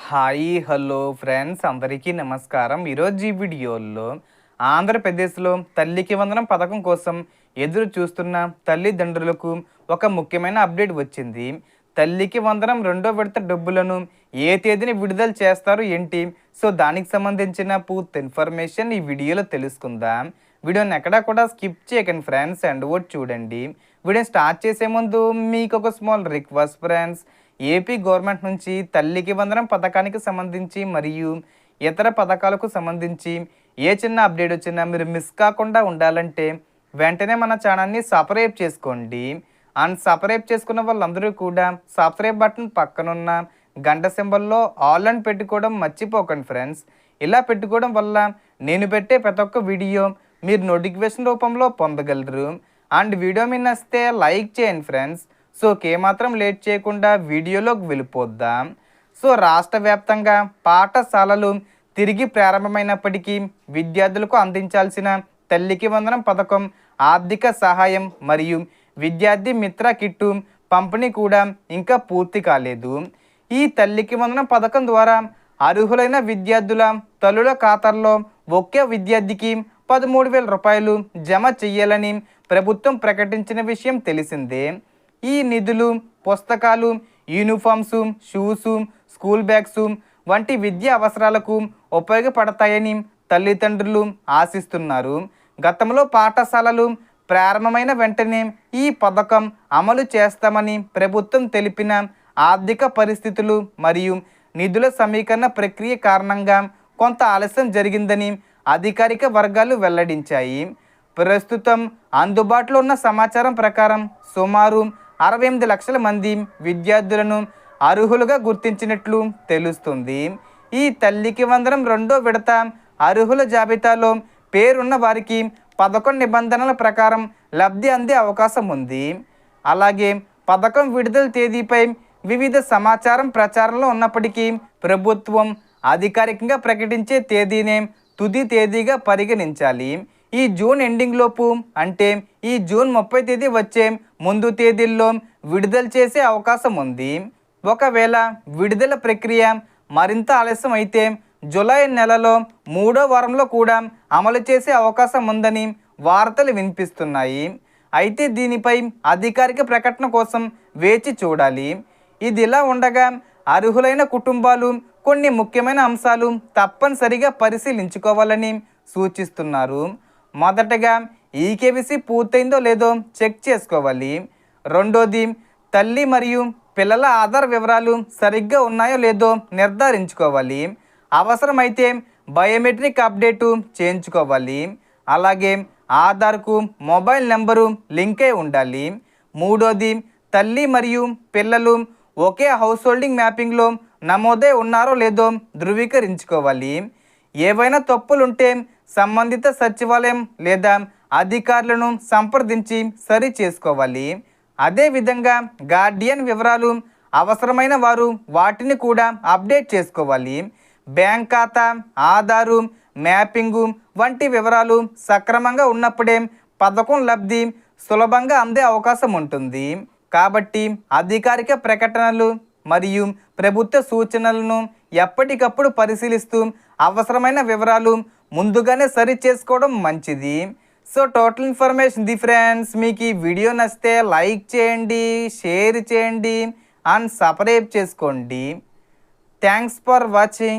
Hi hello friends అందరికీ నమస్కారం. ఈరోజు ఈ వీడియోలో ఆంధ్రప్రదేశ్లో తల్లికి వందనం పథకం కోసం ఎదురు చూస్తున్న తల్లిదండ్రులకు ఒక ముఖ్యమైన అప్డేట్ వచ్చింది. తల్లికి వందనం రెండో విడత డబ్బులను ఏ తేదీని విడుదల చేస్తారు ఏంటి, సో దానికి సంబంధించిన పూర్తి ఇన్ఫర్మేషన్ ఈ వీడియోలో తెలుసుకుందాం. వీడియోని ఎక్కడా కూడా స్కిప్ చేయకండి ఫ్రెండ్స్, అండ్ ఓట్ చూడండి. వీడియోని స్టార్ట్ చేసే ముందు మీకు ఒక small request friends. AP government నుంచి తల్లికి వందనం పథకానికి సంబంధించి మరియు ఇతర పథకాలకు సంబంధించి ఏ చిన్న అప్డేట్ వచ్చినా మీరు మిస్ కాకుండా ఉండాలంటే వెంటనే మన ఛానల్ని సబ్స్క్రైబ్ చేసుకోండి. అండ్ సబ్స్క్రైబ్ చేసుకున్న వాళ్ళందరూ కూడా సబ్స్క్రైబ్ బటన్ పక్కనున్న గంట సింబల్లో ఆల్ అని పెట్టుకోవడం మర్చిపోకండి ఫ్రెండ్స్. ఇలా పెట్టుకోవడం వల్ల నేను పెట్టే ప్రతి ఒక్క వీడియో మీరు నోటిఫికేషన్ రూపంలో పొందగలరు. అండ్ వీడియో మీద నచ్చితే లైక్ చేయండి ఫ్రెండ్స్. సో ఏమాత్రం లేట్ చేయకుండా వీడియోలోకి వెళ్ళిపోద్దాం. సో రాష్ట్ర వ్యాప్తంగా పాఠశాలలు తిరిగి ప్రారంభమైనప్పటికీ విద్యార్థులకు అందించాల్సిన తల్లికి వందనం పథకం ఆర్థిక సహాయం మరియు విద్యార్థి మిత్ర కిట్టు పంపిణీ కూడా ఇంకా పూర్తి కాలేదు. ఈ తల్లికి వందనం పథకం ద్వారా అర్హులైన విద్యార్థుల తల్లుల ఖాతాల్లో ఒకే విద్యార్థికి 13,000 రూపాయలు జమ చెయ్యాలని ప్రభుత్వం ప్రకటించిన విషయం తెలిసిందే. ఈ నిధులు పుస్తకాలు, యూనిఫామ్స్, షూస్, స్కూల్ బ్యాగ్స్ వంటి విద్యా అవసరాలకు ఉపయోగపడతాయని తల్లిదండ్రులు ఆశిస్తున్నారు. గతంలో పాఠశాలలు ప్రారంభమైన వెంటనే ఈ పథకం అమలు చేస్తామని ప్రభుత్వం తెలిపిన ఆర్థిక పరిస్థితులు మరియు నిధుల సమీకరణ ప్రక్రియ కారణంగా కొంత ఆలస్యం జరిగిందని అధికారిక వర్గాలు వెల్లడించాయి. ప్రస్తుతం అందుబాటులో ఉన్న సమాచారం ప్రకారం సుమారు 68 లక్షల మంది విద్యార్థులను అర్హులుగా గుర్తించినట్లు తెలుస్తుంది. ఈ తల్లికి వందనం రెండో విడత అర్హుల జాబితాలో పేరున్న వారికి 11 నిబంధనల ప్రకారం లబ్ధి అందే అవకాశం ఉంది. అలాగే పథకం విడుదల తేదీపై వివిధ సమాచారం ప్రచారంలో ఉన్నప్పటికీ ప్రభుత్వం అధికారికంగా ప్రకటించే తేదీనే తుది తేదీగా పరిగణించాలి. ఈ జూన్ ఎండింగ్ లోపు, అంటే ఈ జూన్ 30 తేదీ వచ్చే ముందు తేదీల్లో విడుదల చేసే అవకాశం ఉంది. ఒకవేళ విడుదల ప్రక్రియ మరింత ఆలస్యం అయితే జూలై నెలలో 3వ వారంలో కూడా అమలు చేసే అవకాశం ఉందని వార్తలు వినిపిస్తున్నాయి. అయితే దీనిపై అధికారిక ప్రకటన కోసం వేచి చూడాలి. ఇది ఇలా ఉండగా అర్హులైన కుటుంబాలు కొన్ని ముఖ్యమైన అంశాలు తప్పనిసరిగా పరిశీలించుకోవాలని సూచిస్తున్నారు. మొదటగా ఈకేవీసీ పూర్తయిందో లేదో చెక్ చేసుకోవాలి. రెండోది, తల్లి మరియు పిల్లల ఆధార్ వివరాలు సరిగ్గా ఉన్నాయో లేదో నిర్ధారించుకోవాలి. అవసరమైతే బయోమెట్రిక్ అప్డేటు చేయించుకోవాలి. అలాగే ఆధార్కు మొబైల్ నెంబరు లింక్ అయి ఉండాలి. మూడోది, తల్లి మరియు పిల్లలు ఒకే హౌస్ హోల్డింగ్ మ్యాపింగ్లో నమోదై ఉన్నారో లేదో ధృవీకరించుకోవాలి. ఏవైనా తప్పులుంటే సంబంధిత సచివాలయం లేదా అధికారులను సంప్రదించి సరి చేసుకోవాలి. అదేవిధంగా గార్డియన్ వివరాలు అవసరమైన వారు వాటిని కూడా అప్డేట్ చేసుకోవాలి. బ్యాంక్ ఖాతా, ఆధారు, మ్యాపింగు వంటి వివరాలు సక్రమంగా ఉన్నప్పుడే పథకం లబ్ధి సులభంగా అందే అవకాశం ఉంటుంది. కాబట్టి అధికారిక ప్రకటనలు మరియు ప్రభుత్వ సూచనలను ఎప్పటికప్పుడు పరిశీలిస్తూ అవసరమైన వివరాలు ముందుగానే సరి చేసుకోవడం మంచిది. So total information friends. మీకు ఈ వీడియో నచ్చితే లైక్ చేయండి, షేర్ చేయండి అండ్ సబ్స్క్రైబ్ చేసుకోండి. Thanks for watching.